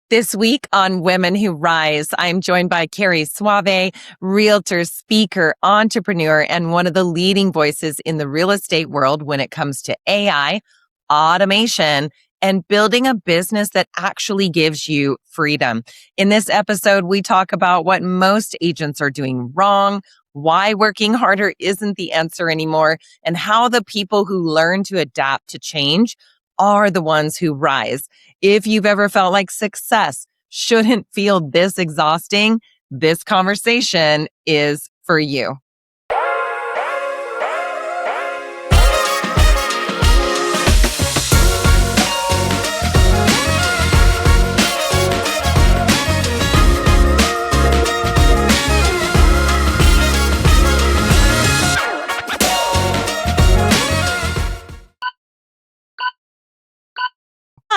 This week on Women Who Rise, I'm joined by Carrie Soave, realtor, speaker, entrepreneur, and one of the leading voices in the real estate world when it comes to AI, automation, and building a business that actually gives you freedom. In this episode, we talk about what most agents are doing wrong, why working harder isn't the answer anymore, and how the people who learn to adapt to change are the ones who rise. If you've ever felt like success shouldn't feel this exhausting, this conversation is for you.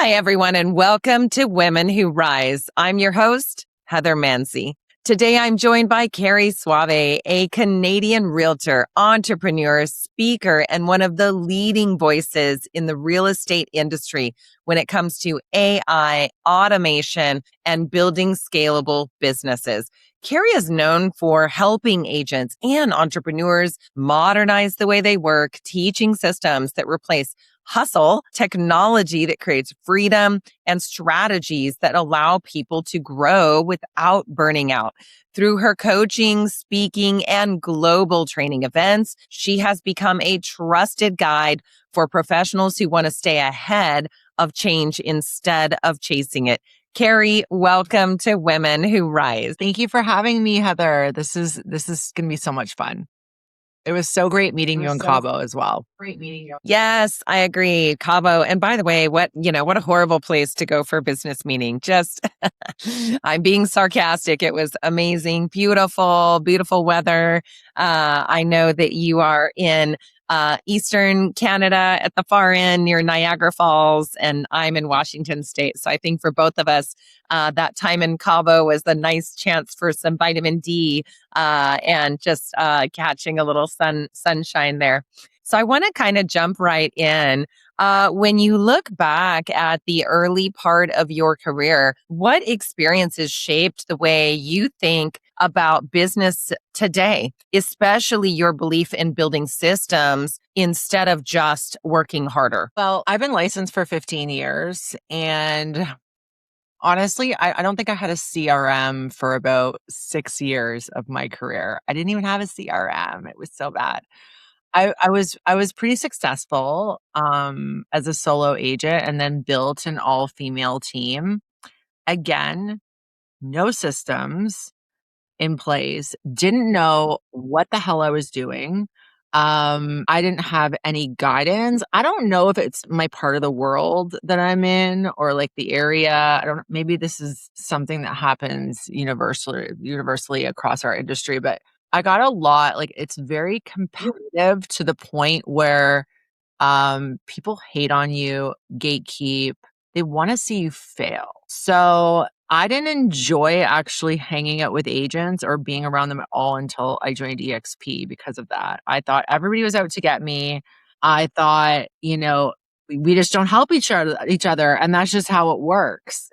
Hi, everyone, and welcome to Women Who Rise. I'm your host, Heather Mansy. Today, I'm joined by Carrie Soave, a Canadian realtor, entrepreneur, speaker, and one of the leading voices in the real estate industry when it comes to AI, automation, and building scalable businesses. Carrie is known for helping agents and entrepreneurs modernize the way they work, teaching systems that replace hustle, technology that creates freedom, and strategies that allow people to grow without burning out. Through her coaching, speaking, and global training events, she has become a trusted guide for professionals who want to stay ahead of change instead of chasing it. Carrie, welcome to Women Who Rise. Thank you for having me, Heather. This is going to be so much fun. It was so great meeting you in Cabo as well. Great meeting you. Yes, I agree. Cabo. And by the way, what a horrible place to go for a business meeting. Just, I'm being sarcastic. It was amazing, beautiful, beautiful weather. I know that you are in Eastern Canada at the far end near Niagara Falls, and I'm in Washington State. So I think for both of us, that time in Cabo was a nice chance for some vitamin D and just catching a little sunshine there. So I want to kind of jump right in. When you look back at the early part of your career, what experiences shaped the way you think about business today, especially your belief in building systems instead of just working harder? Well, I've been licensed for 15 years, and honestly, I don't think I had a CRM for about 6 years of my career. I didn't even have a CRM. It was so bad. I was pretty successful as a solo agent, and then built an all-female team. Again, no systems in place, didn't know what the hell I was doing. I didn't have any guidance. I don't know if it's my part of the world that I'm in or like the area. I don't, maybe this is something that happens universally across our industry, but I got a lot, like it's very competitive to the point where people hate on you, gatekeep, they want to see you fail. So I didn't enjoy actually hanging out with agents or being around them at all until I joined EXP because of that. I thought everybody was out to get me. I thought, we just don't help each other, and that's just how it works.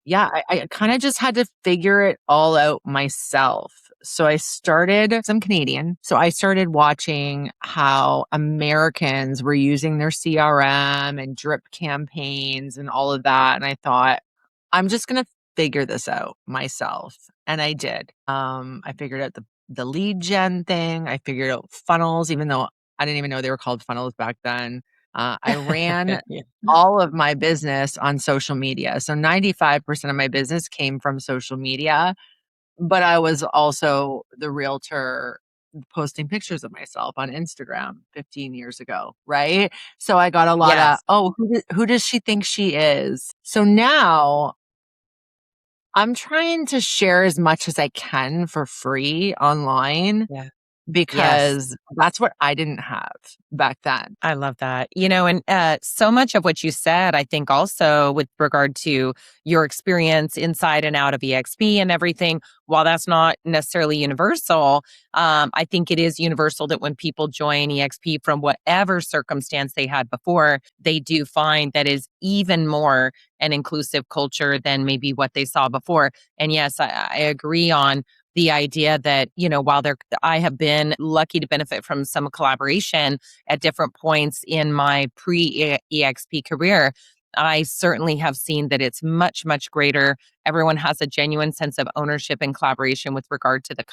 Yeah, I kind of just had to figure it all out myself. So I'm Canadian. So I started watching how Americans were using their CRM and drip campaigns and all of that. And I thought, I'm just going to figure this out myself. And I did. I figured out the lead gen thing. I figured out funnels, even though I didn't even know they were called funnels back then. I ran all of my business on social media. So 95% of my business came from social media, but I was also the realtor posting pictures of myself on Instagram 15 years ago, right? So I got a lot Yes. of, who does she think she is? So now I'm trying to share as much as I can for free online. Yeah. Yes. because that's what I didn't have back then. I love that. And so much of what you said, I think also with regard to your experience inside and out of EXP and everything, while that's not necessarily universal, I think it is universal that when people join EXP from whatever circumstance they had before, they do find that is even more an inclusive culture than maybe what they saw before. And yes, I agree on the idea that, while I have been lucky to benefit from some collaboration at different points in my pre EXP career, I certainly have seen that it's much, much greater. Everyone has a genuine sense of ownership and collaboration with regard to the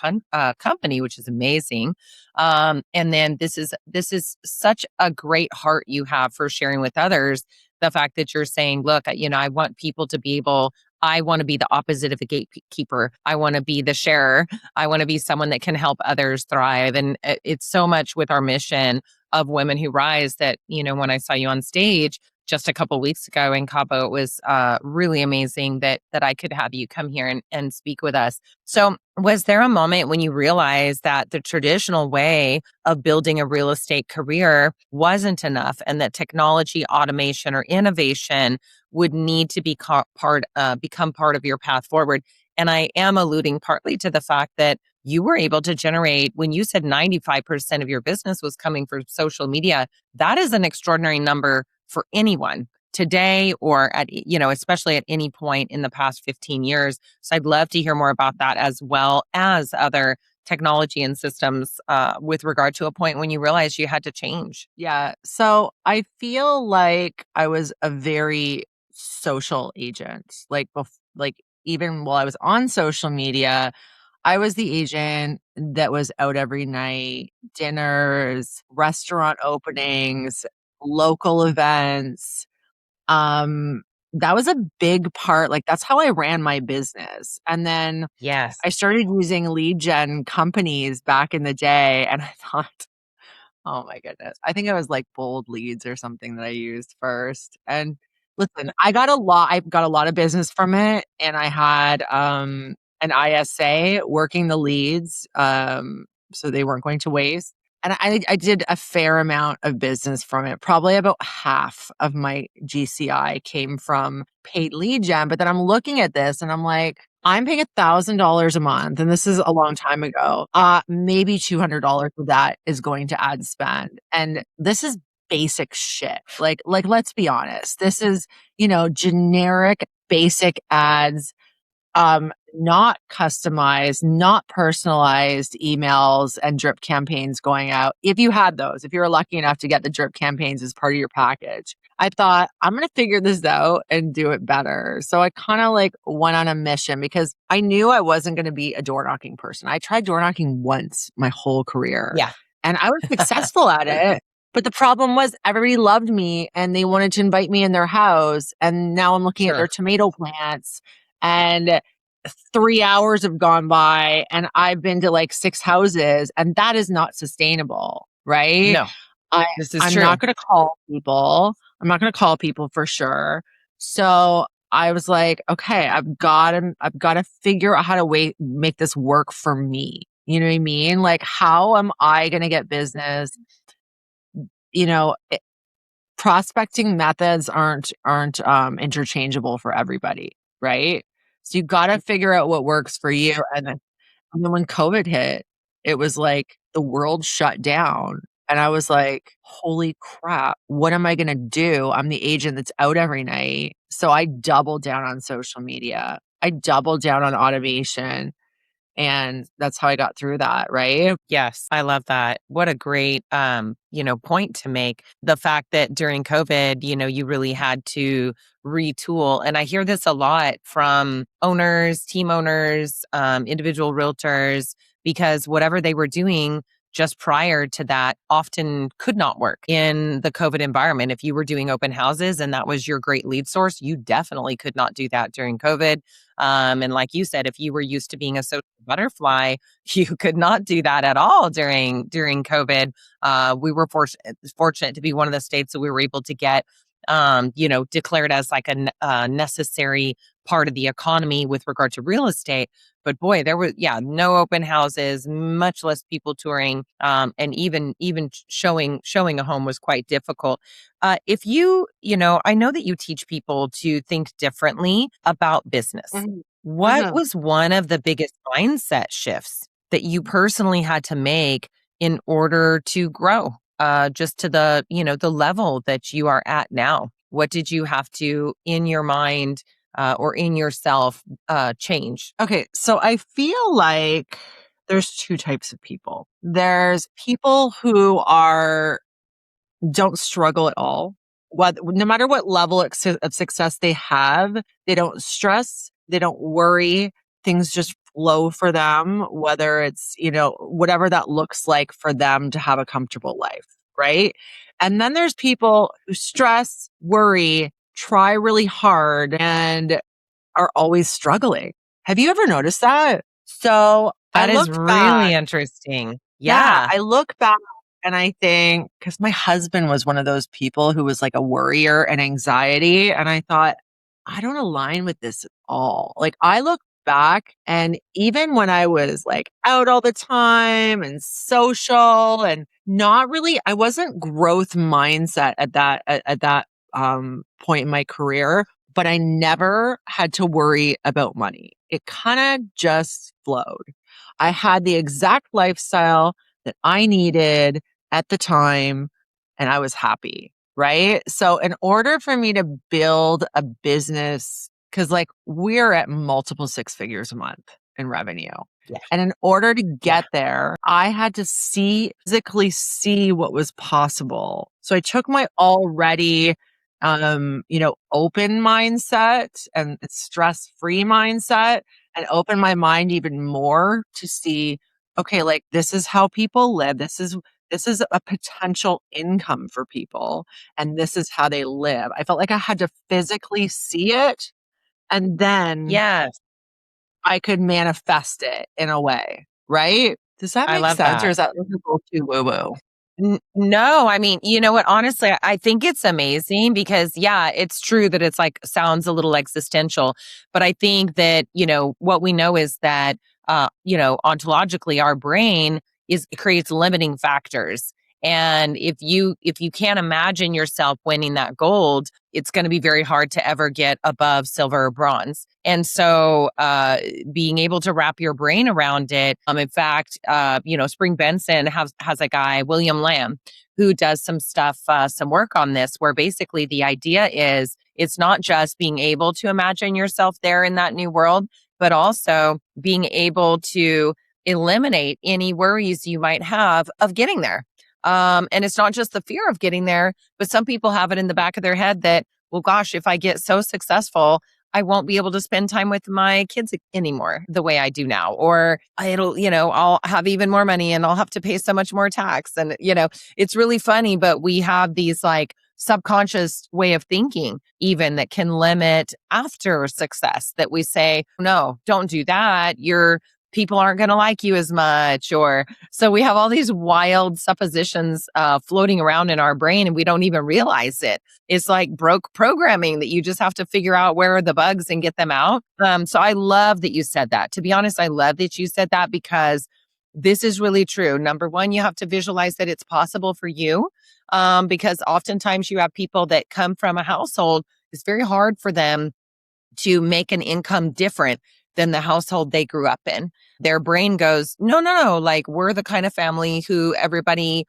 company, which is amazing. And then this is such a great heart you have for sharing with others. The fact that you're saying, look, I want people to be able. I want to be the opposite of the gatekeeper. I want to be the sharer. I want to be someone that can help others thrive. And it's so much with our mission of Women Who Rise that, when I saw you on stage just a couple weeks ago in Cabo, it was really amazing that I could have you come here and speak with us. So was there a moment when you realized that the traditional way of building a real estate career wasn't enough and that technology, automation, or innovation would need to become part of your path forward? And I am alluding partly to the fact that you were able to generate, when you said 95% of your business was coming from social media, that is an extraordinary number for anyone today or especially at any point in the past 15 years. So I'd love to hear more about that as well as other technology and systems with regard to a point when you realized you had to change. Yeah. So I feel like I was a very social agent. Like even while I was on social media, I was the agent that was out every night, dinners, restaurant openings, local events. Um, that was a big part. Like that's how I ran my business. And then Yes. I started using lead gen companies back in the day, and I thought, oh my goodness. I think it was like Bold Leads or something that I used first. And listen, I got a lot of business from it, and I had an ISA working the leads so they weren't going to waste. And I did a fair amount of business from it. Probably about half of my GCI came from paid lead gen. But then I'm looking at this and I'm like, I'm paying $1,000 a month, and this is a long time ago. Maybe $200 of that is going to ad spend, and this is basic shit. Like let's be honest. This is generic basic ads, not customized, not personalized emails and drip campaigns going out. If you had those, if you were lucky enough to get the drip campaigns as part of your package, I thought I'm going to figure this out and do it better. So I kind of like went on a mission because I knew I wasn't going to be a door knocking person. I tried door knocking once my whole career Yeah. and I was successful at it. But the problem was everybody loved me and they wanted to invite me in their house. And now I'm looking at their Sure. tomato plants and 3 hours have gone by and I've been to like 6 houses, and that is not sustainable, right? No, I this is I'm true. not going to call people. I'm not going to call people for sure. So I was like, okay, I've got to figure out how to make this work for me. You know what I mean? Like, how am I going to get business? You know, prospecting methods aren't interchangeable for everybody, right? So you got to figure out what works for you. And then when COVID hit, it was like the world shut down. And I was like, holy crap, what am I going to do? I'm the agent that's out every night. So I doubled down on social media. I doubled down on automation. And that's how I got through that, right? Yes, I love that. What a great point to make. The fact that during COVID, you really had to retool. And I hear this a lot from owners, team owners, individual realtors, because whatever they were doing just prior to that often could not work in the COVID environment. If you were doing open houses and that was your great lead source, you definitely could not do that during COVID. And like you said, if you were used to being a social butterfly, you could not do that at all during COVID. We were fortunate to be one of the states that we were able to get declared as like a necessary part of the economy with regard to real estate. But boy, there was, no open houses, much less people touring, and even showing a home was quite difficult. If I know that you teach people to think differently about business. Mhm. What Mhm. was one of the biggest mindset shifts that you personally had to make in order to grow, just to the level that you are at now? What did you have to, in your mind, or in yourself, change? Okay, so I feel like there's two types of people. There's people who don't struggle at all. No matter what level of success they have, they don't stress, they don't worry. Things just flow for them, whether it's, whatever that looks like for them to have a comfortable life, right? And then there's people who stress, worry, try really hard, and are always struggling. Have you ever noticed that? So I That is looked really back. interesting. Yeah, Yeah. I look back and I think, because my husband was one of those people who was like a worrier and anxiety. And I thought, I don't align with this at all. Like, I look back, and even when I was like out all the time and social and not really, I wasn't growth mindset at that point in my career, but I never had to worry about money. It kind of just flowed. I had the exact lifestyle that I needed at the time, and I was happy, right? So in order for me to build a business, because like we're at multiple six figures a month in revenue. Yeah. And in order to Yeah. get there, I had to physically see what was possible. So I took my already open mindset and stress-free mindset and open my mind even more to see, okay, like this is how people live. This is a potential income for people, and this is how they live. I felt like I had to physically see it, and then Yes. I could manifest it in a way, right? Does that I make love sense, or that. is that a little too woo-woo? No, I mean, you know what? Honestly, I think it's amazing because, yeah, it's true that it's like sounds a little existential, but I think that, what we know is that, ontologically, our brain creates limiting factors. And if you can't imagine yourself winning that gold, it's going to be very hard to ever get above silver or bronze. And so, being able to wrap your brain around it. In fact, Spring Benson has a guy, William Lamb, who does some stuff, some work on this, where basically the idea is it's not just being able to imagine yourself there in that new world, but also being able to eliminate any worries you might have of getting there. And it's not just the fear of getting there, but some people have it in the back of their head that, well, gosh, if I get so successful, I won't be able to spend time with my kids anymore the way I do now. Or I'll have even more money and I'll have to pay so much more tax. And, it's really funny, but we have these like subconscious way of thinking, even that can limit after success, that we say, no, don't do that. People aren't going to like you as much. Or so we have all these wild suppositions floating around in our brain and we don't even realize it. It's like broke programming that you just have to figure out where are the bugs and get them out. So I love that you said that. To be honest, I love that you said that because this is really true. Number one, you have to visualize that it's possible for you, because oftentimes you have people that come from a household. It's very hard for them to make an income different than the household they grew up in. Their brain goes, no, no, no, like we're the kind of family who everybody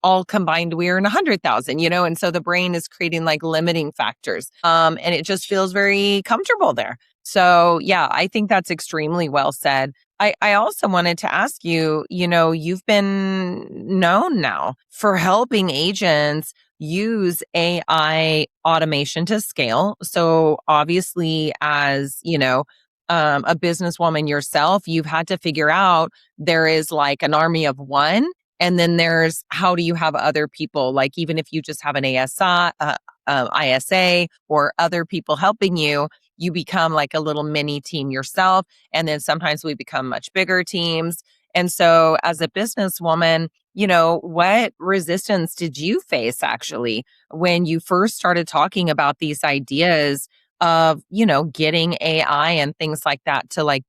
all combined, we're in 100,000, and so the brain is creating like limiting factors. And it just feels very comfortable there. So yeah, I think that's extremely well said. I also wanted to ask you, you've been known now for helping agents use AI automation to scale. So obviously, as a businesswoman yourself, you've had to figure out there is like an army of one. And then there's how do you have other people, like even if you just have an ISA or other people helping you, you become like a little mini team yourself. And then sometimes we become much bigger teams. And so as a businesswoman, what resistance did you face actually when you first started talking about these ideas of, getting AI and things like that to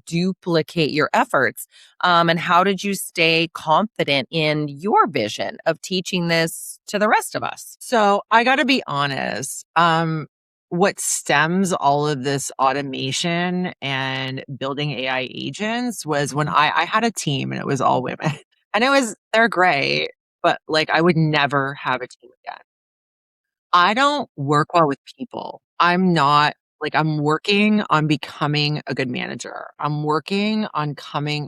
duplicate your efforts? And how did you stay confident in your vision of teaching this to the rest of us? So I got to be honest. What stems all of this automation and building AI agents was when I had a team and it was all women. And they're great, but like I would never have a team again. I don't work well with people. I'm not like I'm working on becoming a good manager. I'm working on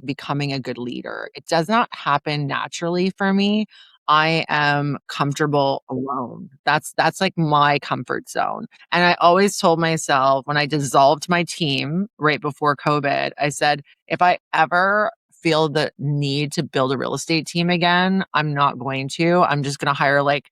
becoming a good leader. It does not happen naturally for me. I am comfortable alone. That's like my comfort zone. And I always told myself when I dissolved my team right before COVID, I said, if I ever feel the need to build a real estate team again, I'm not going to. I'm just going to hire like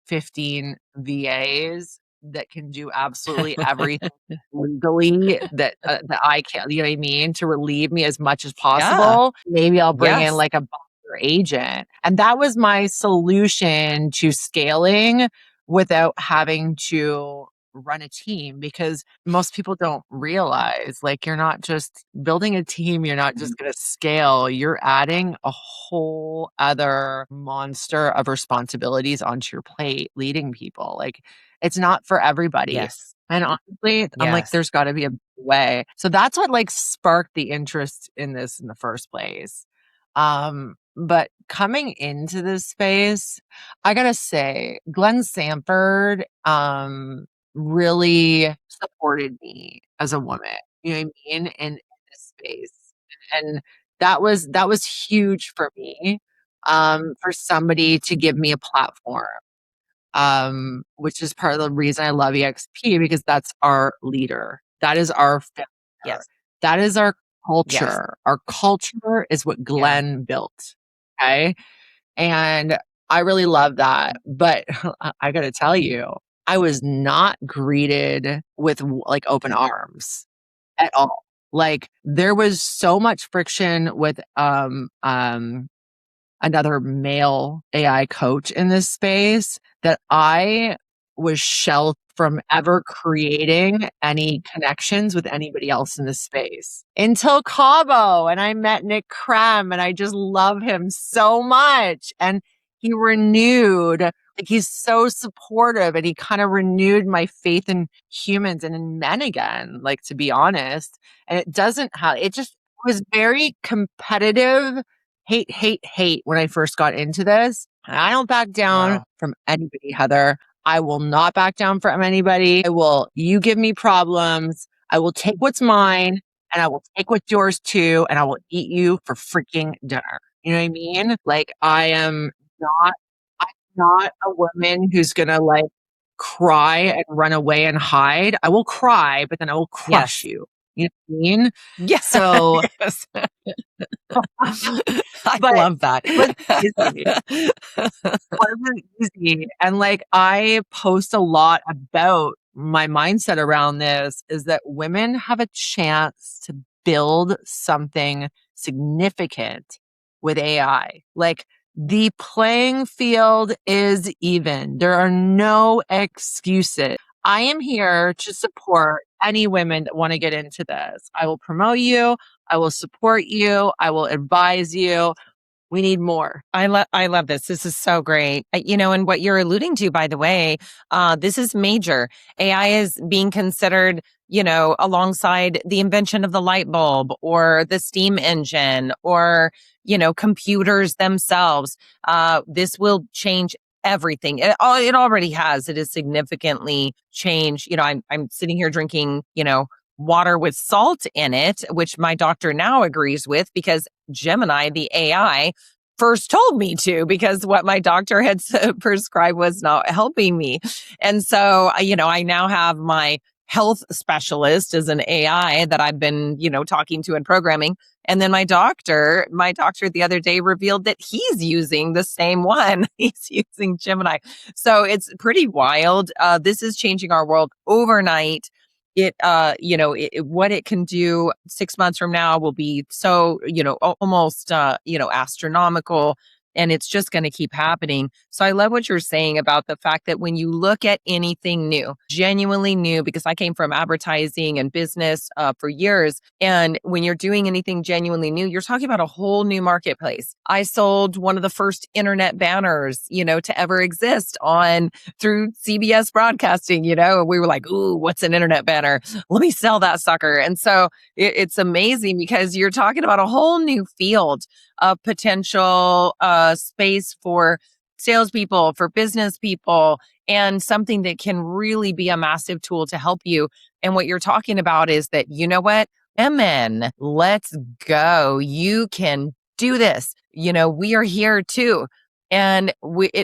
15 VAs that can do absolutely everything legally that I can, you know what I mean, to relieve me as much as Yeah. possible. Maybe I'll bring in Yes. like a buyer agent. And that was my solution to scaling without having to run a team because most people don't realize like you're not just building a team, you're not just going to scale, you're adding a whole other monster of responsibilities onto your plate leading people. Like it's not for everybody. Yes. And honestly, I'm like, Yes. there's got to be a way. So that's what like sparked the interest in this in the first place. But coming into this space, I gotta say, Glenn Sanford, really supported me as a woman, you know what I mean, in this space. And that was huge for me, for somebody to give me a platform, which is part of the reason I love EXP because that's our leader. That is our founder. Yes. That is our Yes. culture. Our culture is what Yeah. Glenn built. Okay. And I really love that. But I got to tell you, I was not greeted with like open arms at all. Like there was so much friction with another male AI coach in this space that I was shelved from ever creating any connections with anybody else in this space until Cabo. And I met Nick Krem and I just love him so much. And he renewed, like, he's so supportive and he kind of renewed my faith in humans and in men again, like, to be honest. And it doesn't have, it just was very competitive hate, hate, hate when I first got into this. And I don't back down Wow. from anybody, Heather. I will not back down from anybody. You give me problems. I will take what's mine and I will take what's yours too. And I will eat you for freaking dinner. You know what I mean? Like not, I'm not a woman who's going to like cry and run away and hide. I will cry, but then I will crush Yes. you. You know what I mean? Yeah. So, Yes. I but love that. it was easy. Wasn't easy. And like I post a lot about my mindset around this is that women have a chance to build something significant with AI. Like the playing field is even. There are no excuses. I am here to support any women that want to get into this. I will promote you. I will support you. I will advise you. We need more. I love this. This is so great. And what you're alluding to, by the way, this is major. AI is being considered, alongside the invention of the light bulb or the steam engine or, computers themselves. This will change everything. It already has. It has significantly changed. I'm sitting here drinking, water with salt in it, which my doctor now agrees with because Gemini, the AI, first told me to because what my doctor had prescribed was not helping me. And so, I now have my health specialist as an AI that I've been, talking to and programming. And then my doctor the other day revealed that he's using the same one. He's using Gemini. So it's pretty wild. This is changing our world overnight. What it can do 6 months from now will be so, almost, astronomical. and it's just going to keep happening. So I love what you're saying about the fact that when you look at anything new, genuinely new, because I came from advertising and business for years. And when you're doing anything genuinely new, you're talking about a whole new marketplace. I sold one of the first internet banners, to ever exist through CBS broadcasting, we were like, ooh, what's an internet banner? Let me sell that sucker. And so it's amazing because you're talking about a whole new field of potential space for salespeople, for business people, and something that can really be a massive tool to help you. And what you're talking about is that, you know what? Women, let's go. You can do this. We are here too. And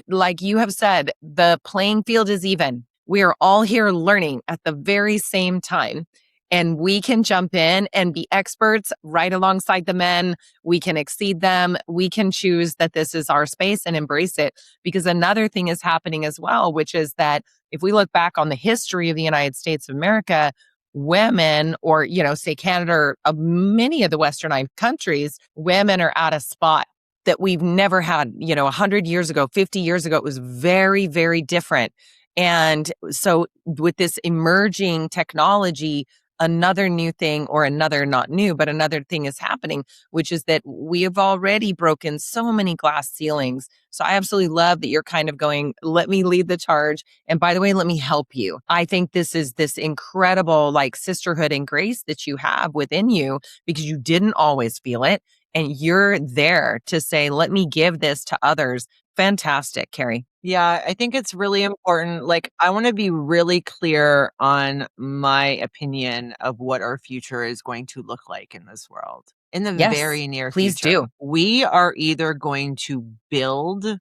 like you have said, the playing field is even. We are all here learning at the very same time. And we can jump in and be experts right alongside the men. We can exceed them. We can choose that this is our space and embrace it. Because another thing is happening as well, which is that if we look back on the history of the United States of America, women, or, say Canada, or many of the Westernized countries, women are at a spot that we've never had. 100 years ago, 50 years ago, it was very, very different. And so with this emerging technology, another new thing, or another not new, but another thing is happening, which is that we have already broken so many glass ceilings. So I absolutely love that you're kind of going, let me lead the charge. And by the way, let me help you. I think this is this incredible like sisterhood and grace that you have within you because you didn't always feel it. And you're there to say, let me give this to others. Fantastic, Carrie. Yeah, I think it's really important. Like, I want to be really clear on my opinion of what our future is going to look like in this world. In the Yes, very near please future, do. we are either going to build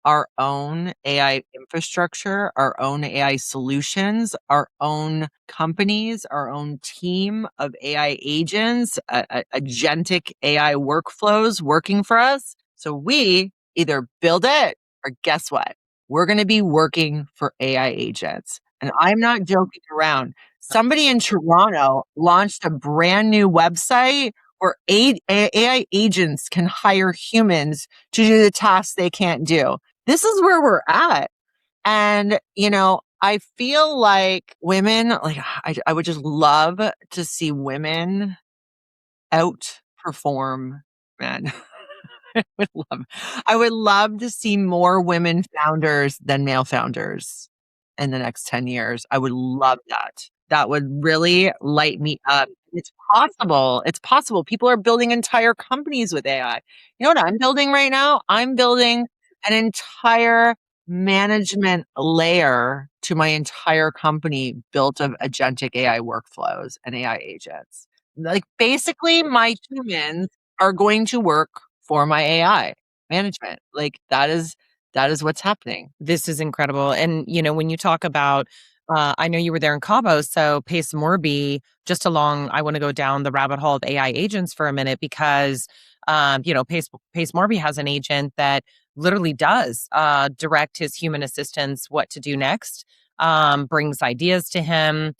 our own AI infrastructure, our own AI solutions, our own companies, our own team of AI agents, agentic AI workflows working for us. So we either build it, or guess what? We're going to be working for AI agents. And I'm not joking around. Somebody in Toronto launched a brand new website where AI agents can hire humans to do the tasks they can't do. This is where we're at. And, I feel like women, like I would just love to see women outperform men. I would love to see more women founders than male founders in the next 10 years. I would love that. That would really light me up. It's possible. It's possible. People are building entire companies with AI. You know what I'm building right now? I'm building an entire management layer to my entire company built of agentic AI workflows and AI agents. Like basically my humans are going to work for my AI management. Like that is what's happening. This is incredible. And, when you talk about, I know you were there in Cabo, so Pace Morby, I want to go down the rabbit hole of AI agents for a minute because, Pace Morby has an agent that literally does direct his human assistants what to do next, brings ideas to him,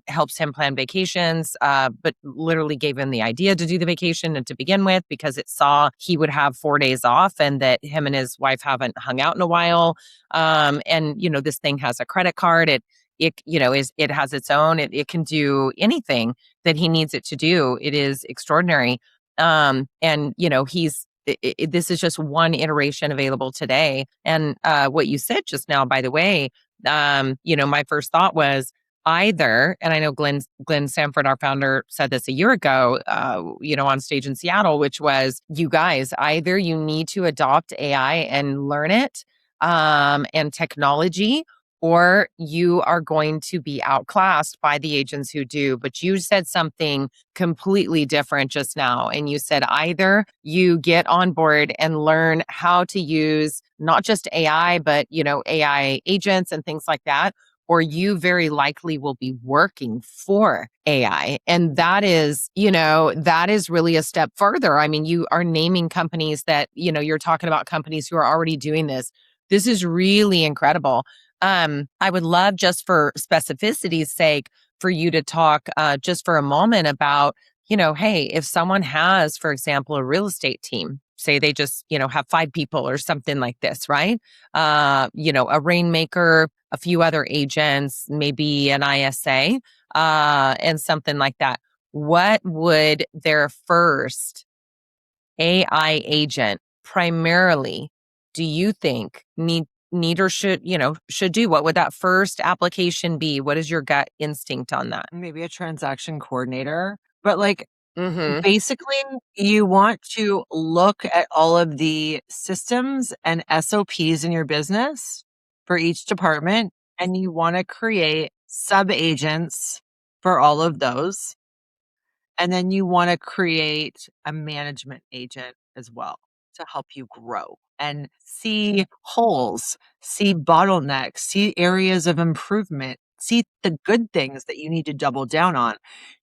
helps him plan vacations, but literally gave him the idea to do the vacation and to begin with because it saw he would have 4 days off and that him and his wife haven't hung out in a while. And this thing has a credit card. It has its own. It can do anything that he needs it to do. It is extraordinary. And this is just one iteration available today. And what you said just now, by the way, my first thought was either, and I know Glenn Sanford, our founder, said this a year ago, on stage in Seattle, which was, you guys, either you need to adopt AI and learn it, and technology, or you are going to be outclassed by the agents who do. But you said something completely different just now. And you said either you get on board and learn how to use not just AI, but, AI agents and things like that, or you very likely will be working for AI. And that is really a step further. I mean, you are naming companies that, you're talking about companies who are already doing this. This is really incredible. I would love, just for specificity's sake, for you to talk just for a moment about, hey, if someone has, for example, a real estate team, say they just, have 5 people or something like this, right? A rainmaker, a few other agents, maybe an ISA, and something like that. What would their first AI agent primarily do you think need or should do? What would that first application be? What is your gut instinct on that? Maybe a transaction coordinator. But like Mm-hmm. basically, you want to look at all of the systems and SOPs in your business for each department, and you want to create sub agents for all of those. And then you want to create a management agent as well to help you grow and see holes, see bottlenecks, see areas of improvement, see the good things that you need to double down on.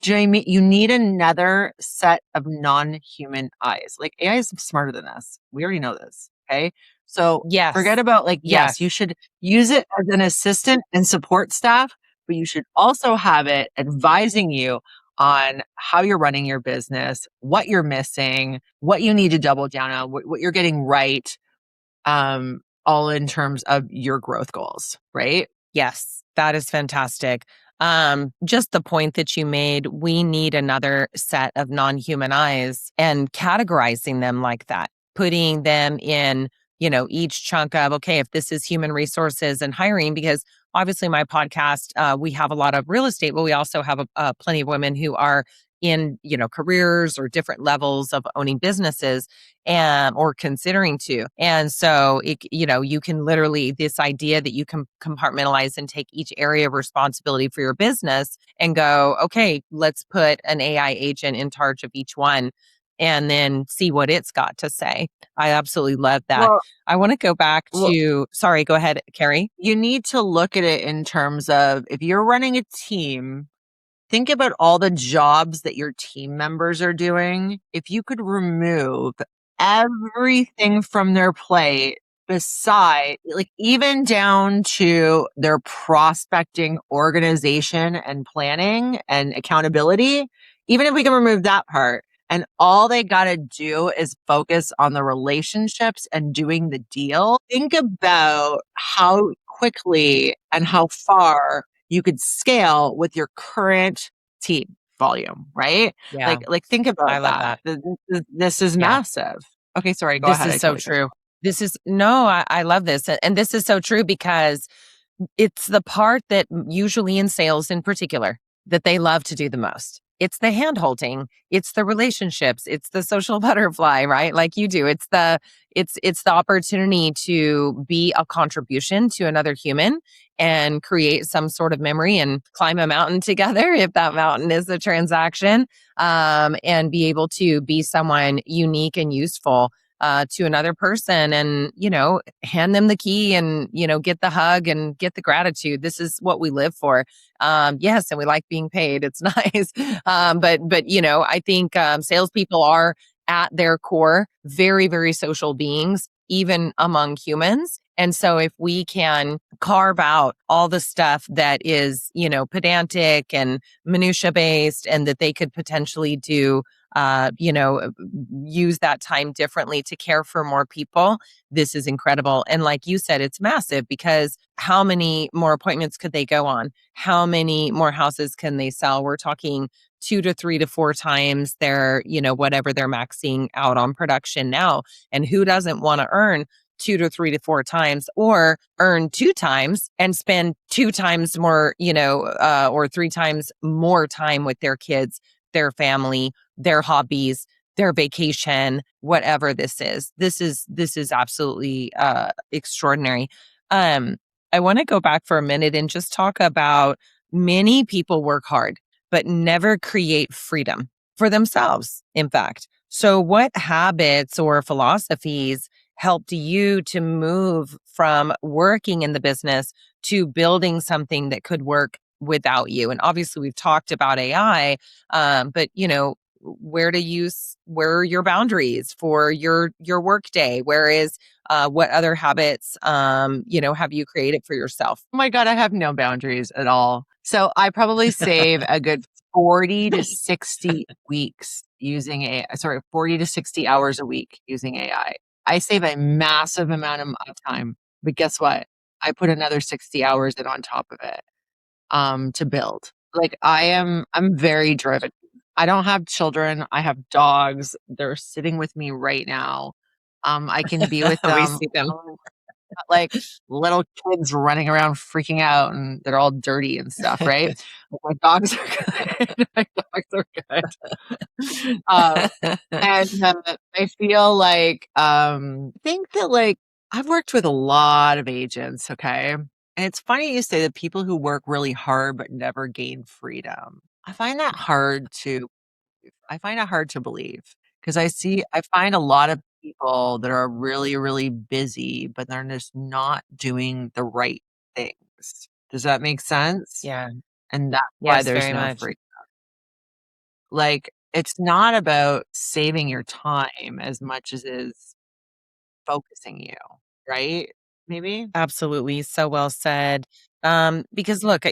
Do you know what I mean? You need another set of non-human eyes. Like AI is smarter than us. We already know this. Okay. So forget Yes. about like, yes, you Yes. should use it as an assistant and support staff, but you should also have it advising you on how you're running your business, what you're missing, what you need to double down on, what you're getting right, all in terms of your growth goals, right? Yes, that is fantastic. Just the point that you made, we need another set of non-human eyes and categorizing them like that, putting them in, each chunk of, okay, if this is human resources and hiring, because obviously my podcast, we have a lot of real estate, but we also have plenty of women who are in, careers or different levels of owning businesses and or considering to. And so you can literally, this idea that you can compartmentalize and take each area of responsibility for your business and go, okay, let's put an AI agent in charge of each one and then see what it's got to say. I absolutely love that. Well, I want to go back well, to, sorry, go ahead, Carrie. you need to look at it in terms of if you're running a team, think about all the jobs that your team members are doing. If you could remove everything from their plate beside, like even down to their prospecting organization and planning and accountability, even if we can remove that part and all they got to do is focus on the relationships and doing the deal, think about how quickly and how far you could scale with your current team volume, right? Yeah, Like think I about love that. that. This is Yeah. massive. Okay, sorry, go This ahead. is I so totally cut you true. off. This is no, I love this. And this is so true because it's the part that usually in sales in particular that they love to do the most. It's the hand holding, it's the relationships, it's the social butterfly, right? Like you do. It's the opportunity to be a contribution to another human and create some sort of memory and climb a mountain together if that mountain is a transaction, and be able to be someone unique and useful to another person and, hand them the key and, get the hug and get the gratitude. This is what we live for. Yes. And we like being paid. It's nice. But I think salespeople are at their core very, very social beings, even among humans. And so if we can carve out all the stuff that is, pedantic and minutia based and that they could potentially do use that time differently to care for more people. This is incredible. And like you said, it's massive because how many more appointments could they go on? How many more houses can they sell? We're talking 2 to 3 to 4 times their, whatever they're maxing out on production now. And who doesn't want to earn 2 to 3 to 4 times or earn 2 times and spend 2 times more, or 3 times more time with their kids, their family, their hobbies, their vacation, whatever this is. This is absolutely extraordinary. Um, I want to go back for a minute and just talk about many people work hard, but never create freedom for themselves, in fact. So, what habits or philosophies helped you to move from working in the business to building something that could work without you? And obviously, we've talked about AI, but where are your boundaries for your work day? Where is what other habits have you created for yourself? Oh my God, I have no boundaries at all. So I probably save a good 40 to 60 weeks using 40 to 60 hours a week using AI. I save a massive amount of time, but guess what? I put another 60 hours in on top of it, to build. Like I'm very driven. I don't have children. I have dogs. They're sitting with me right now. I can be with We them. see them. Like little kids running around freaking out and they're all dirty and stuff, right? But my dogs are good. My dogs are good. And I feel like, I think that like I've worked with a lot of agents, okay? And it's funny you say that people who work really hard but never gain freedom. I find it hard to believe because I find a lot of people that are really, really busy, but they're just not doing the right things. Does that make sense? Yeah. And that's why Yes, there's very no much. free. Like, it's not about saving your time as much as is focusing you, right? Maybe? Absolutely. So well said. Because look,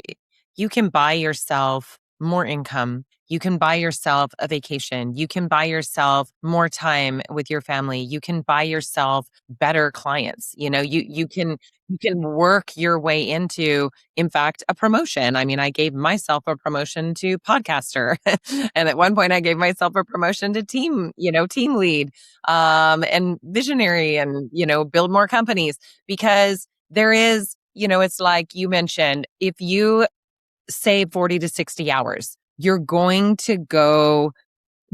you can buy yourself more income. You can buy yourself a vacation. You can buy yourself more time with your family. You can buy yourself better clients. You can work your way into, in fact, a promotion. I mean, I gave myself a promotion to podcaster. And at one point I gave myself a promotion to team lead, and visionary and, build more companies because there is, it's like you mentioned, if you save 40 to 60 hours, you're going to go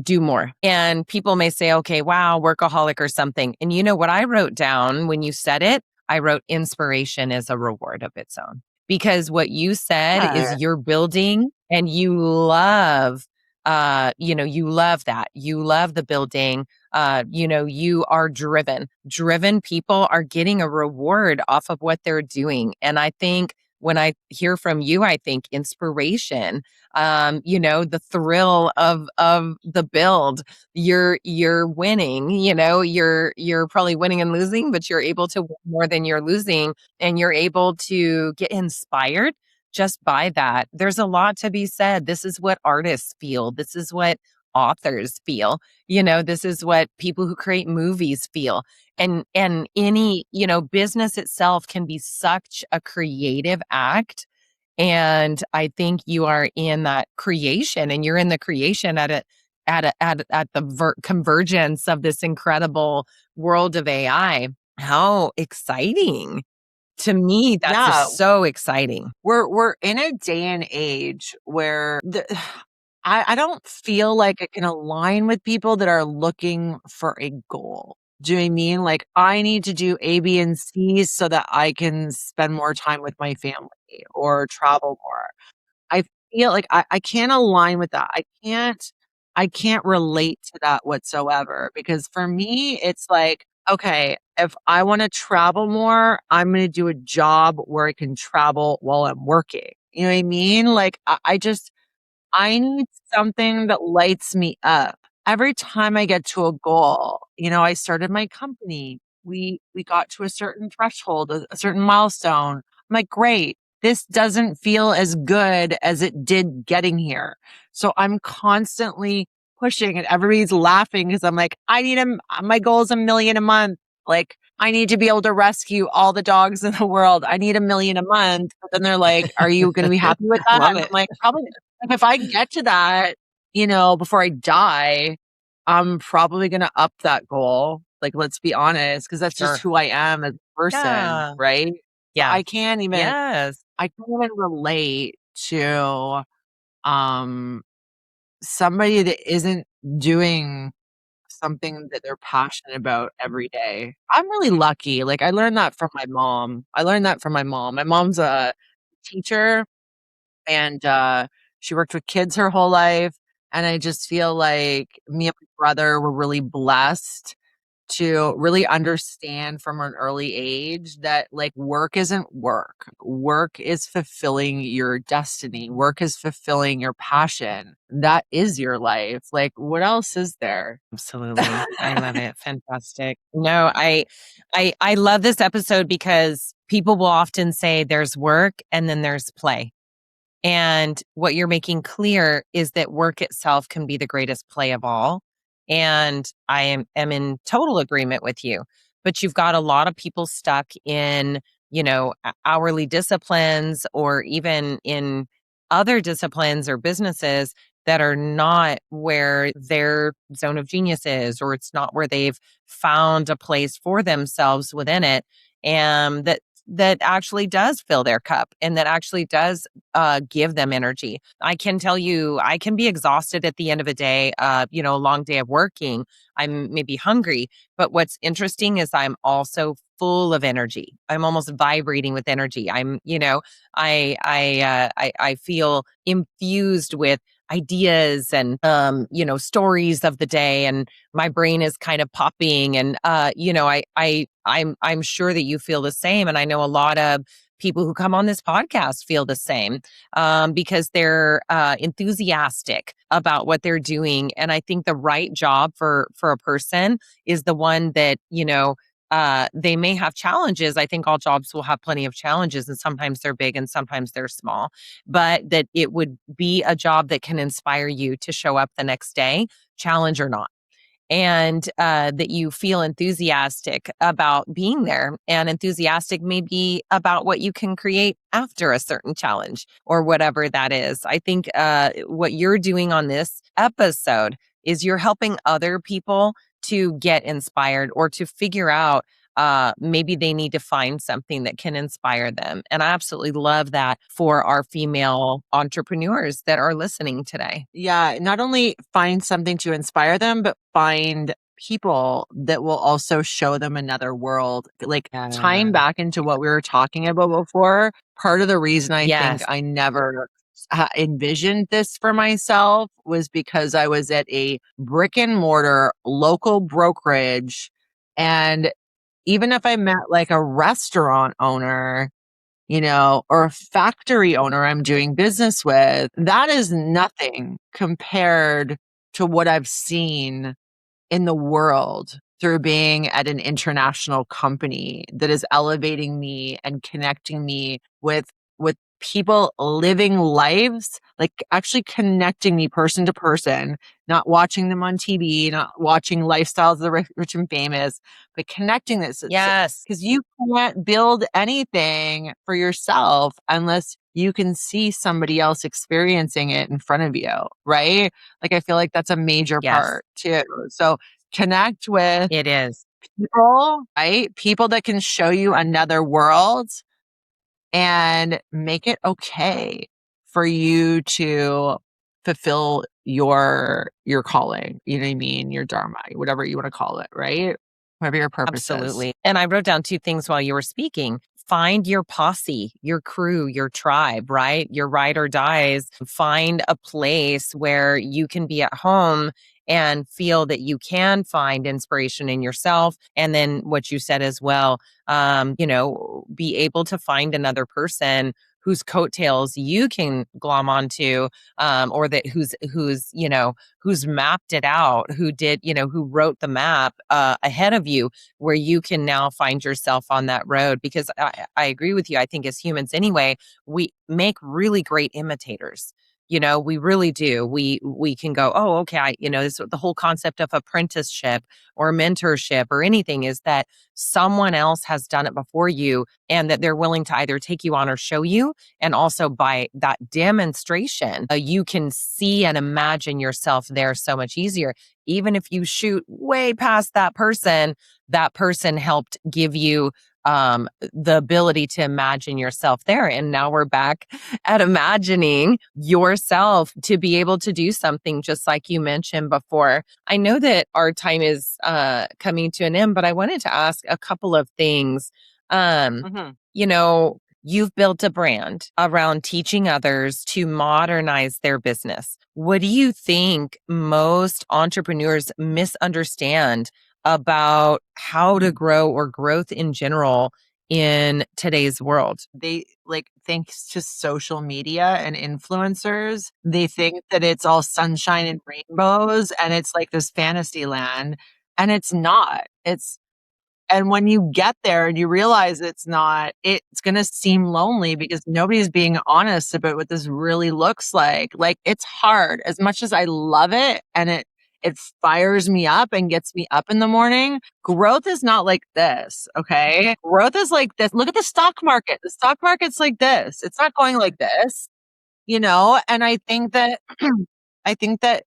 do more. And people may say, okay, wow, workaholic or something. And you know what I wrote down when you said it? I wrote inspiration is a reward of its own. Because what you said is Yeah. you're building and you love, you love that. You love the building. You are driven. Driven people are getting a reward off of what they're doing. And I think when I hear from you, I think inspiration, the thrill of the build. You're winning, you're probably winning and losing, but you're able to win more than you're losing, and you're able to get inspired just by that. There's a lot to be said. This is what artists feel. This is what authors feel. This is what people who create movies feel. And any, business itself can be such a creative act, and I think you are in that creation, and you're in the creation at the convergence of this incredible world of AI. How exciting. To me, that's Yeah. just so exciting. We're in a day and age where I don't feel like I can align with people that are looking for a goal. Do you know what I mean? Like I need to do A, B, and C so that I can spend more time with my family or travel more. I feel like I can't align with that. I can't relate to that whatsoever because for me, it's like, okay, if I want to travel more, I'm going to do a job where I can travel while I'm working. You know what I mean? Like I need something that lights me up. Every time I get to a goal, I started my company. We got to a certain threshold, a certain milestone. I'm like, great. This doesn't feel as good as it did getting here. So I'm constantly pushing and everybody's laughing because I'm like, my goal is 1 million a month. Like I need to be able to rescue all the dogs in the world. I need 1 million a month. But then they're like, are you going to be happy with that? Love And I'm it. like, probably like if I get to that, before I die, I'm probably gonna up that goal. Like, let's be honest, because that's just Sure. who I am as a person, Yeah. right? So Yeah. Yes. I can't even relate to um somebody that isn't doing something that they're passionate about every day. I'm really lucky. Like I learned that from my mom. My mom's a teacher and she worked with kids her whole life. And I just feel like me and my brother were really blessed to really understand from an early age that like work isn't work. Work is fulfilling your destiny. Work is fulfilling your passion. That is your life. Like what else is there? Absolutely. I love it. Fantastic. No, I love this episode because people will often say there's work and then there's play. And what you're making clear is that work itself can be the greatest play of all. And am in total agreement with you. But you've got a lot of people stuck in, hourly disciplines or even in other disciplines or businesses that are not where their zone of genius is, or it's not where they've found a place for themselves within it. And that actually does fill their cup and that actually does give them energy. I can tell you, I can be exhausted at the end of a day, a long day of working. I'm maybe hungry, but what's interesting is I'm also full of energy. I'm almost vibrating with energy. I feel infused with ideas and stories of the day, and my brain is kind of popping, and I'm sure that you feel the same, and I know a lot of people who come on this podcast feel the same, because they're enthusiastic about what they're doing. And I think the right job for a person is the one that, they may have challenges. I think all jobs will have plenty of challenges, and sometimes they're big and sometimes they're small, but that it would be a job that can inspire you to show up the next day, challenge or not, and that you feel enthusiastic about being there, and enthusiastic maybe about what you can create after a certain challenge or whatever that is. I think what you're doing on this episode is you're helping other people to get inspired or to figure out maybe they need to find something that can inspire them. And I absolutely love that for our female entrepreneurs that are listening today. Yeah, not only find something to inspire them, but find people that will also show them another world. Like tying Yeah. back into what we were talking about before, part of the reason I think Yes. I never envisioned this for myself was because I was at a brick and mortar local brokerage. And even if I met like a restaurant owner, or a factory owner I'm doing business with, that is nothing compared to what I've seen in the world through being at an international company that is elevating me and connecting me with people living lives, like actually connecting me person to person, not watching them on TV, not watching lifestyles of the rich and famous, but connecting this. Yes. Because you can't build anything for yourself unless you can see somebody else experiencing it in front of you, right? Like I feel like that's a major Yes, part too. So connect with it is. people, right? People that can show you another world and make it okay for you to fulfill your calling. You know what I mean? Your dharma, whatever you want to call it, right? Whatever your purpose is. Absolutely. And I wrote down two things while you were speaking. Find your posse, your crew, your tribe, right? Your ride or dies. Find a place where you can be at home and feel that you can find inspiration in yourself. And then what you said as well, be able to find another person whose coattails you can glom onto, or that who's mapped it out, who wrote the map ahead of you, where you can now find yourself on that road. Because I agree with you. I think as humans anyway, we make really great imitators. We really do. We can go, oh, okay, this, the whole concept of apprenticeship or mentorship or anything is that someone else has done it before you, and that they're willing to either take you on or show you. And also by that demonstration, you can see and imagine yourself there so much easier. Even if you shoot way past that person helped give you the ability to imagine yourself there. And now we're back at imagining yourself to be able to do something just like you mentioned before. I know that our time is coming to an end, but I wanted to ask a couple of things. Mhm. You've built a brand around teaching others to modernize their business. What do you think most entrepreneurs misunderstand about how to grow or growth in general in today's world? They like, thanks to social media and influencers, they think that it's all sunshine and rainbows and it's like this fantasy land. And it's not. And when you get there and you realize it's going to seem lonely because nobody's being honest about what this really looks like. Like, it's hard. As much as I love it and it fires me up and gets me up in the morning, growth is not like this. Okay. Growth is like this. Look at the stock market. The stock market's like this. It's not going like this, and I think that I think that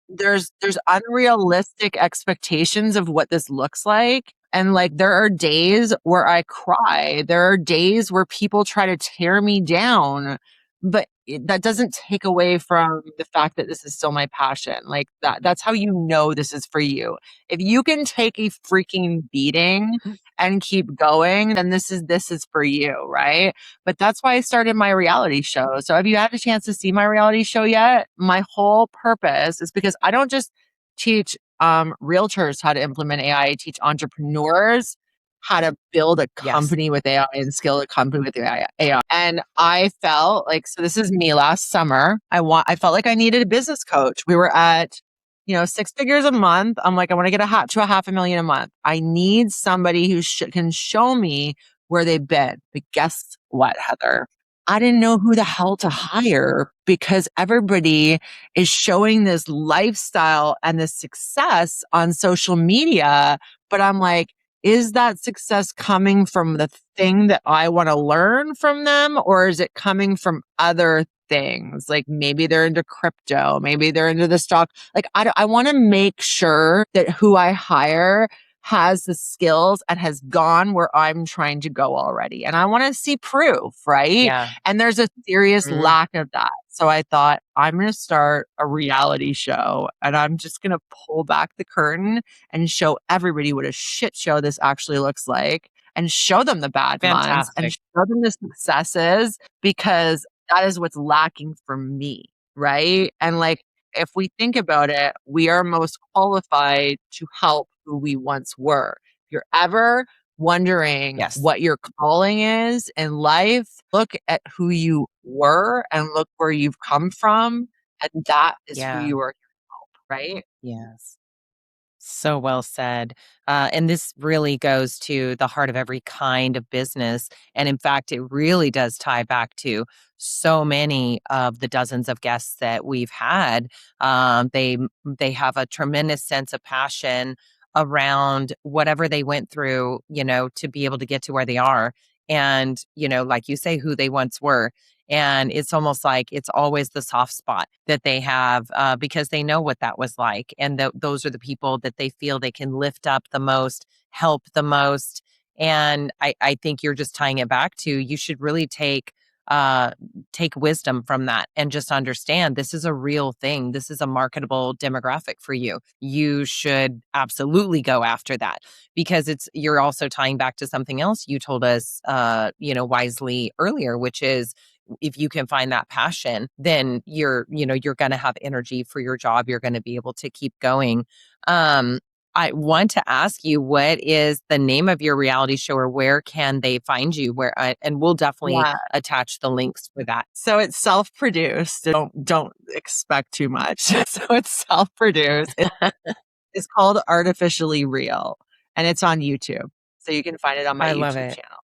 there's unrealistic expectations of what this looks like. And like, there are days where I cry. There are days where people try to tear me down, but that doesn't take away from the fact that this is still my passion. Like, that's how you know this is for you. If you can take a freaking beating and keep going, then this is for you, right? But that's why I started my reality show. So have you had a chance to see my reality show yet? My whole purpose is because I don't just teach realtors how to implement AI. I teach entrepreneurs how to build a Yes. company with AI and scale a company with AI. And I felt like, so this is me last summer. I felt like I needed a business coach. We were at, 6 figures a month. I'm like, I want to get to a half a million a month. I need somebody who can show me where they've been. But guess what, Heather? I didn't know who the hell to hire because everybody is showing this lifestyle and this success on social media. But I'm like, is that success coming from the thing that I want to learn from them? Or is it coming from other things? Like, maybe they're into crypto, maybe they're into the stock. Like, I want to make sure that who I hire has the skills and has gone where I'm trying to go already. And I want to see proof, right? Yeah. And there's a serious Mhm. lack of that. So I thought, I'm going to start a reality show and I'm just going to pull back the curtain and show everybody what a shit show this actually looks like, and show them the bad months and Fantastic. show them the successes, because that is what's lacking for me. Right. And like, if we think about it, we are most qualified to help who we once were. If you're ever wondering Yes. what your calling is in life, look at who you were and look where you've come from. And that is who Yeah. you are, right? Yes. So well said. And this really goes to the heart of every kind of business. And in fact, it really does tie back to so many of the dozens of guests that we've had. They have a tremendous sense of passion around whatever they went through, to be able to get to where they are. And, like you say, who they once were. And it's almost like it's always the soft spot that they have, because they know what that was like. And those are the people that they feel they can lift up the most, help the most. And I think you're just tying it back to, you should really take wisdom from that and just understand this is a real thing. This is a marketable demographic for you. You should absolutely go after that, because you're also tying back to something else you told us, wisely earlier, which is, if you can find that passion, then you're going to have energy for your job. You're going to be able to keep going. Um, I want to ask you, what is the name of your reality show, or where can they find you? And we'll definitely Yeah. attach the links for that. So it's self-produced. Don't expect too much. So it's self-produced. It's called Artificially Real, and it's on YouTube. So you can find it on my I love YouTube it. channel.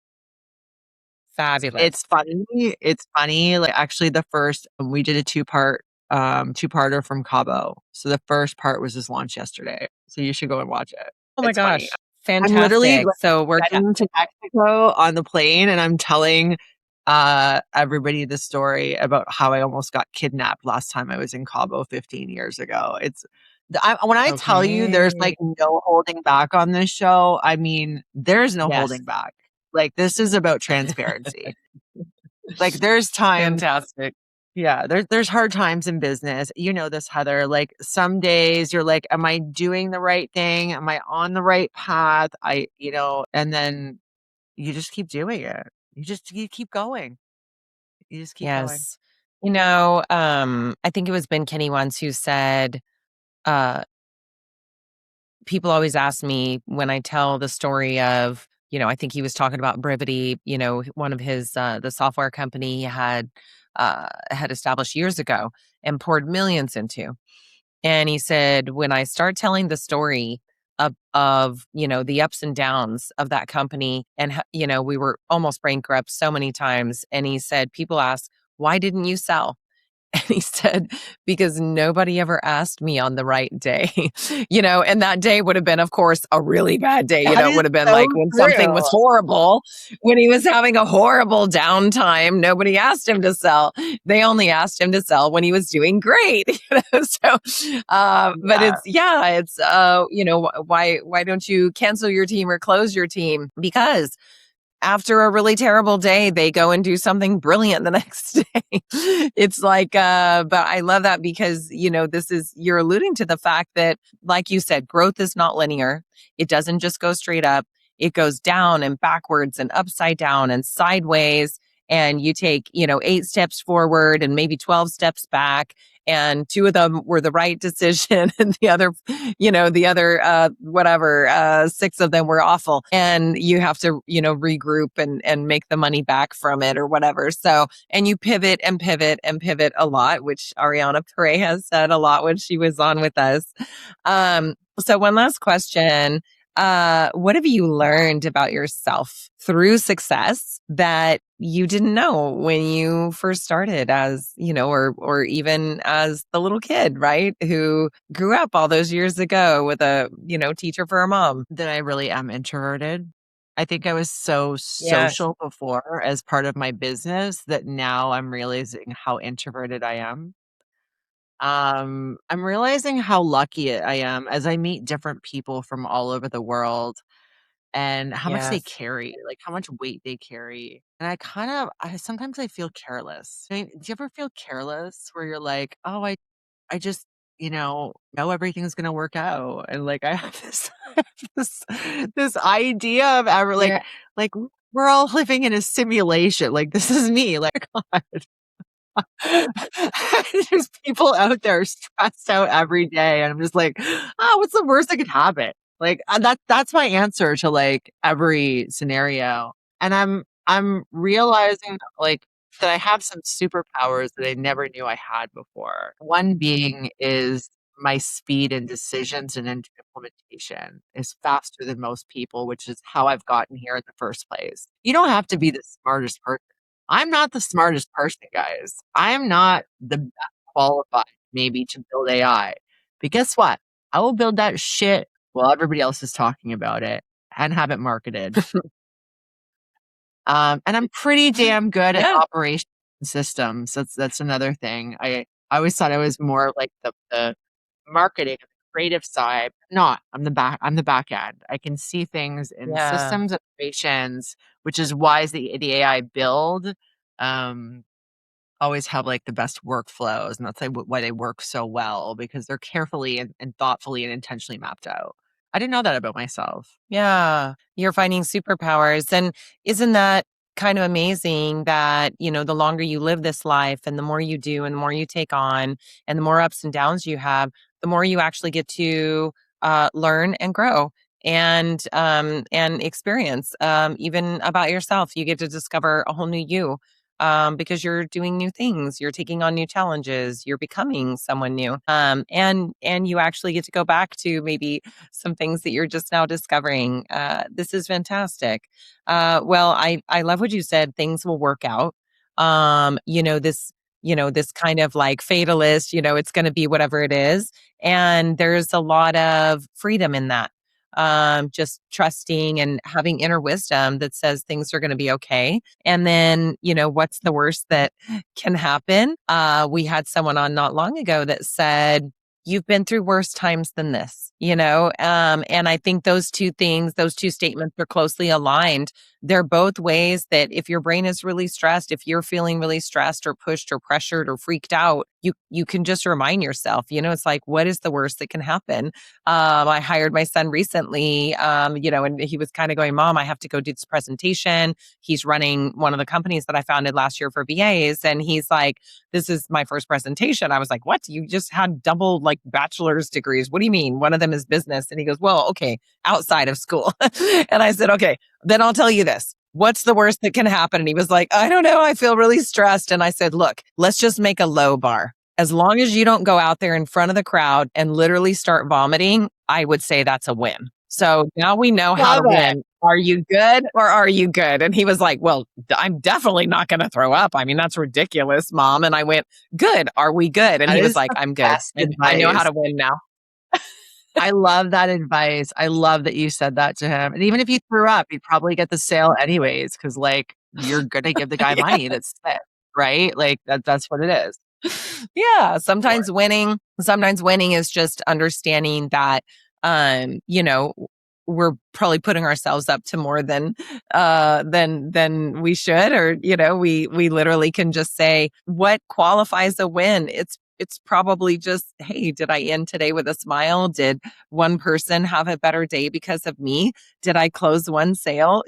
Fabulous. It's funny. It's funny. Like, actually, the first, we did a two-parter from Cabo. So the first part was just launched yesterday. So you should go and watch it. Oh my It's funny. gosh. I'm literally Fantastic. like So getting to Mexico on the plane, and I'm telling everybody the story about how I almost got kidnapped last time I was in Cabo 15 years ago. When I tell you there's like okay. no holding back on this show, I mean, there's no Yes. holding back. Like, this is about transparency. Like, there's times, Fantastic. yeah, there's hard times in business. You know this, Heather. Like, some days you're like, am I doing the right thing? Am I on the right path? And then you just keep doing it. You keep going. You just keep going. Yes. I think it was Ben Kinney once who said, uh, people always ask me when I tell the story of, I think he was talking about Brevity, one of his, the software company he had established years ago and poured millions into. And he said, when I start telling the story, of the ups and downs of that company. And, we were almost bankrupt so many times. And he said, people ask, why didn't you sell? And he said, because nobody ever asked me on the right day, and that day would have been, of course, a really bad day. That It is would have been so like when something true. was horrible, when he was having a horrible downtime, nobody asked him to sell. They only asked him to sell when he was doing great. So, but why don't you cancel your team or close your team? Because after a really terrible day, they go and do something brilliant the next day. It's like, but I love that because, you're alluding to the fact that, like you said, growth is not linear. It doesn't just go straight up. It goes down and backwards and upside down and sideways. And you take, 8 steps forward and maybe 12 steps back. And 2 of them were the right decision. And the other, 6 of them were awful. And you have to, regroup and make the money back from it or whatever. So, and you pivot and pivot and pivot a lot, which Ariana Pere has said a lot when she was on with us. So one last question. What have you learned about yourself through success that you didn't know when you first started as, or even as the little kid, right? Who grew up all those years ago with a, teacher for a mom. That I really am introverted. I think I was so Yes. social before as part of my business that now I'm realizing how introverted I am. I'm realizing how lucky I am as I meet different people from all over the world and how much they Yes. carry, like how much weight they carry. And I sometimes I feel careless. I mean, do you ever feel careless where you're like, oh, I just, know everything's gonna work out. And like I have this this this idea of ever Yeah. like we're all living in a simulation. Like this is me. Like God. There's people out there stressed out every day, and I'm just like, oh, what's the worst that could happen? Like that's my answer to like every scenario. And I'm realizing like that I have some superpowers that I never knew I had before. One being is my speed and decisions and implementation is faster than most people, which is how I've gotten here in the first place. You don't have to be the smartest person. I'm not the smartest person, guys. I'm not the best qualified maybe to build AI. But guess what? I will build that shit while everybody else is talking about it and have it marketed. And I'm pretty damn good at Yeah. operation systems. That's another thing. I always thought I was more like the marketing, creative side. Not. I'm the back end. I can see things in Yeah. systems operations, which is why the AI build always have like the best workflows, and that's like why they work so well because they're carefully and thoughtfully and intentionally mapped out. I didn't know that about myself. Yeah, you're finding superpowers. And isn't that kind of amazing that, the longer you live this life and the more you do and the more you take on and the more ups and downs you have, the more you actually get to learn and grow and experience even about yourself. You get to discover a whole new you. Because you're doing new things, you're taking on new challenges, you're becoming someone new, and you actually get to go back to maybe some things that you're just now discovering. This is fantastic. Well, I love what you said. Things will work out. This kind of like fatalist. It's going to be whatever it is, and there's a lot of freedom in that. Just trusting and having inner wisdom that says things are going to be okay. And then, what's the worst that can happen? We had someone on not long ago that said, you've been through worse times than this, and I think those two things, those two statements are closely aligned. They're both ways that if your brain is really stressed, if you're feeling really stressed or pushed or pressured or freaked out, you can just remind yourself, it's like, what is the worst that can happen? I hired my son recently, and he was kind of going, Mom, I have to go do this presentation. He's running one of the companies that I founded last year for VAs. And he's like, this is my first presentation. I was like, what? You just had double like bachelor's degrees. What do you mean? One of them is business. And he goes, well, okay, outside of school. And I said, okay, then I'll tell you this. What's the worst that can happen? And he was like, I don't know. I feel really stressed. And I said, look, let's just make a low bar. As long as you don't go out there in front of the crowd and literally start vomiting, I would say that's a win. So now we know how to Love it. win. Are you good or are you good? And he was like, well, I'm definitely not going to throw up. I mean, that's ridiculous, mom. And I went, good. Are we good? And That he was is like, the I'm good. best And I know how advice. to win now. I love that advice. I love that you said that to him. And even if you threw up, you'd probably get the sale anyways, because like you're gonna give the guy Yeah. money that's sick, right? Like that's what it is. Yeah, Sure. sometimes winning is just understanding that you know, we're probably putting ourselves up to more than we should, or we literally can just say what qualifies a win. It's probably just, hey, did I end today with a smile? Did one person have a better day because of me? Did I close one sale?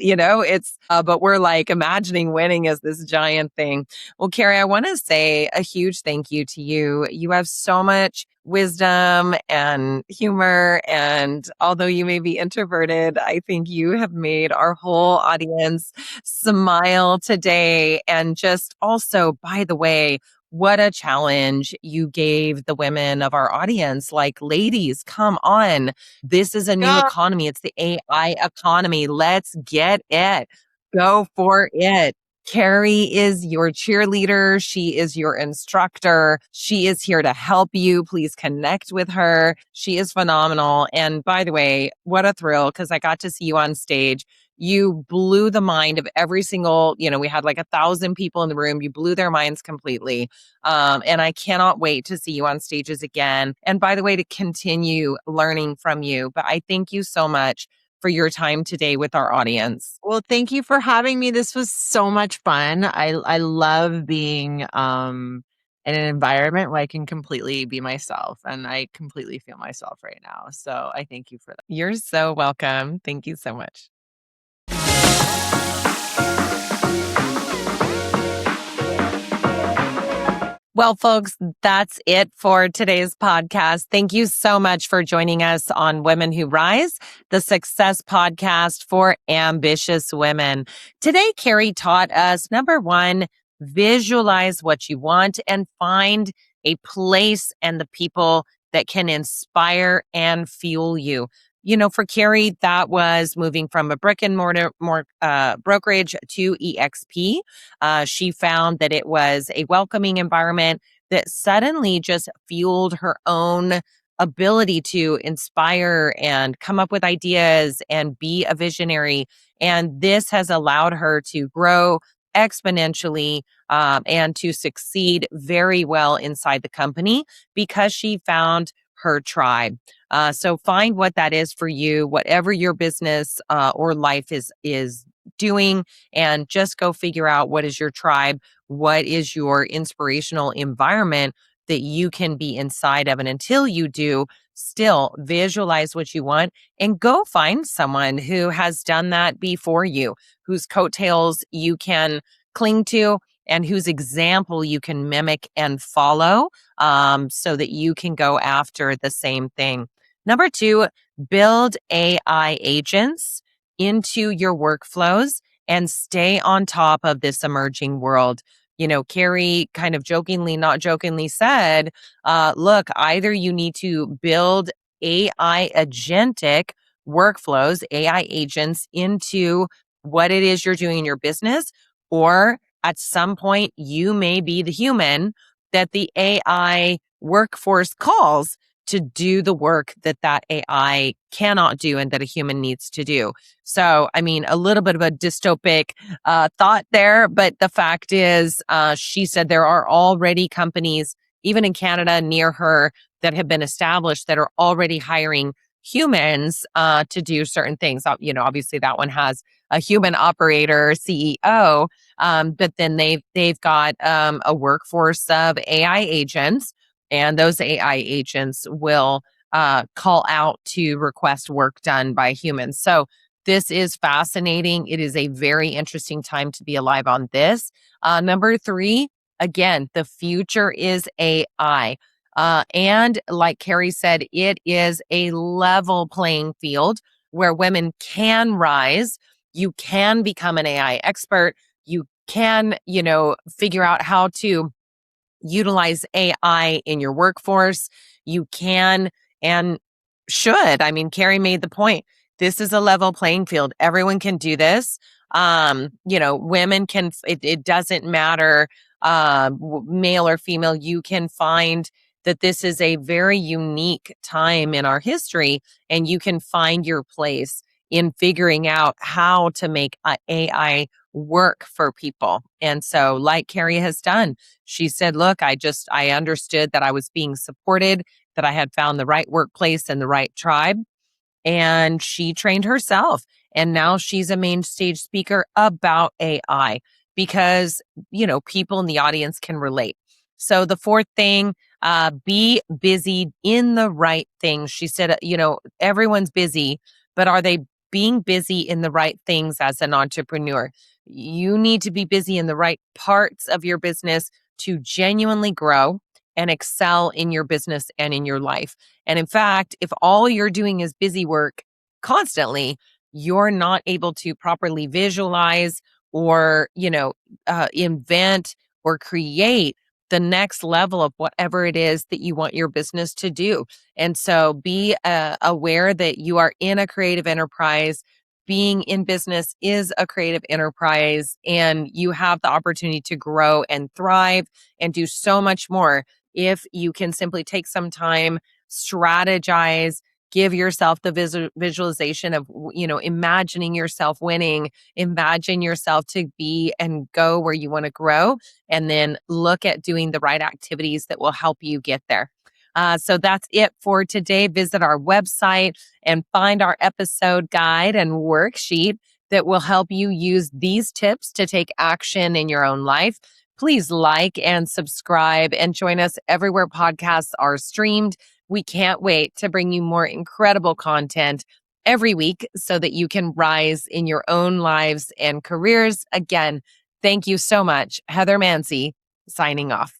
But we're like imagining winning as this giant thing. Well, Carrie, I want to say a huge thank you to you. You have so much wisdom and humor. And although you may be introverted, I think you have made our whole audience smile today. And just also, by the way, what a challenge you gave the women of our audience. Like, ladies, come on. This is a new Yeah. economy. It's the AI economy. Let's get it. Go for it. Carrie is your cheerleader. She is your instructor. She is here to help you. Please connect with her. She is phenomenal. And by the way, what a thrill, because I got to see you on stage. You blew the mind of every single, we had like 1,000 people in the room. You blew their minds completely. And I cannot wait to see you on stages again. And by the way, to continue learning from you. But I thank you so much for your time today with our audience. Well, thank you for having me. This was so much fun. I love being in an environment where I can completely be myself, and I completely feel myself right now. So I thank you for that. You're so welcome. Thank you so much. Well, folks, that's it for today's podcast. Thank you so much for joining us on Women Who Rise, the success podcast for ambitious women. Today, Carrie taught us, number one, visualize what you want and find a place and the people that can inspire and fuel you. For Carrie, that was moving from a brick and mortar brokerage to EXP. She found that it was a welcoming environment that suddenly just fueled her own ability to inspire and come up with ideas and be a visionary. And this has allowed her to grow exponentially and to succeed very well inside the company because she found her tribe. So find what that is for you, whatever your business or life is doing, and just go figure out what is your tribe, what is your inspirational environment that you can be inside of. And until you do, still visualize what you want and go find someone who has done that before you, whose coattails you can cling to and whose example you can mimic and follow, so that you can go after the same thing. Number two, build AI agents into your workflows and stay on top of this emerging world. Carrie kind of jokingly, not jokingly said, look, either you need to build AI agentic workflows, AI agents into what it is you're doing in your business, or at some point you may be the human that the AI workforce calls to do the work that AI cannot do and that a human needs to do. So, I mean, a little bit of a dystopic thought there, but the fact is, she said there are already companies, even in Canada near her, that have been established that are already hiring humans to do certain things. Obviously that one has a human operator, CEO, but then they've got a workforce of AI agents, and those AI agents will call out to request work done by humans. So this is fascinating. It is a very interesting time to be alive on this. Number three, again, the future is AI. And like Carrie said, it is a level playing field where women can rise. You can become an AI expert. You can, figure out how to utilize AI in your workforce. You can, and should. I mean, Carrie made the point. This is a level playing field. Everyone can do this. Women can, it doesn't matter, male or female, you can find that this is a very unique time in our history, and you can find your place in figuring out how to make AI work for people. And so, like Carrie has done, she said, look, I understood that I was being supported, that I had found the right workplace and the right tribe. And she trained herself. And now she's a main stage speaker about AI because, people in the audience can relate. So the fourth thing, be busy in the right things. She said, everyone's busy, but are they being busy in the right things as an entrepreneur? You need to be busy in the right parts of your business to genuinely grow and excel in your business and in your life. And in fact, if all you're doing is busy work constantly, you're not able to properly visualize or, invent or create the next level of whatever it is that you want your business to do. And so be aware that you are in a creative enterprise. Being in business is a creative enterprise, and you have the opportunity to grow and thrive and do so much more if you can simply take some time, strategize, give yourself the visualization of, imagining yourself winning, imagine yourself to be and go where you want to grow, and then look at doing the right activities that will help you get there. So that's it for today. Visit our website and find our episode guide and worksheet that will help you use these tips to take action in your own life. Please like and subscribe and join us everywhere podcasts are streamed. We can't wait to bring you more incredible content every week so that you can rise in your own lives and careers. Again, thank you so much. Heather Mansy, signing off.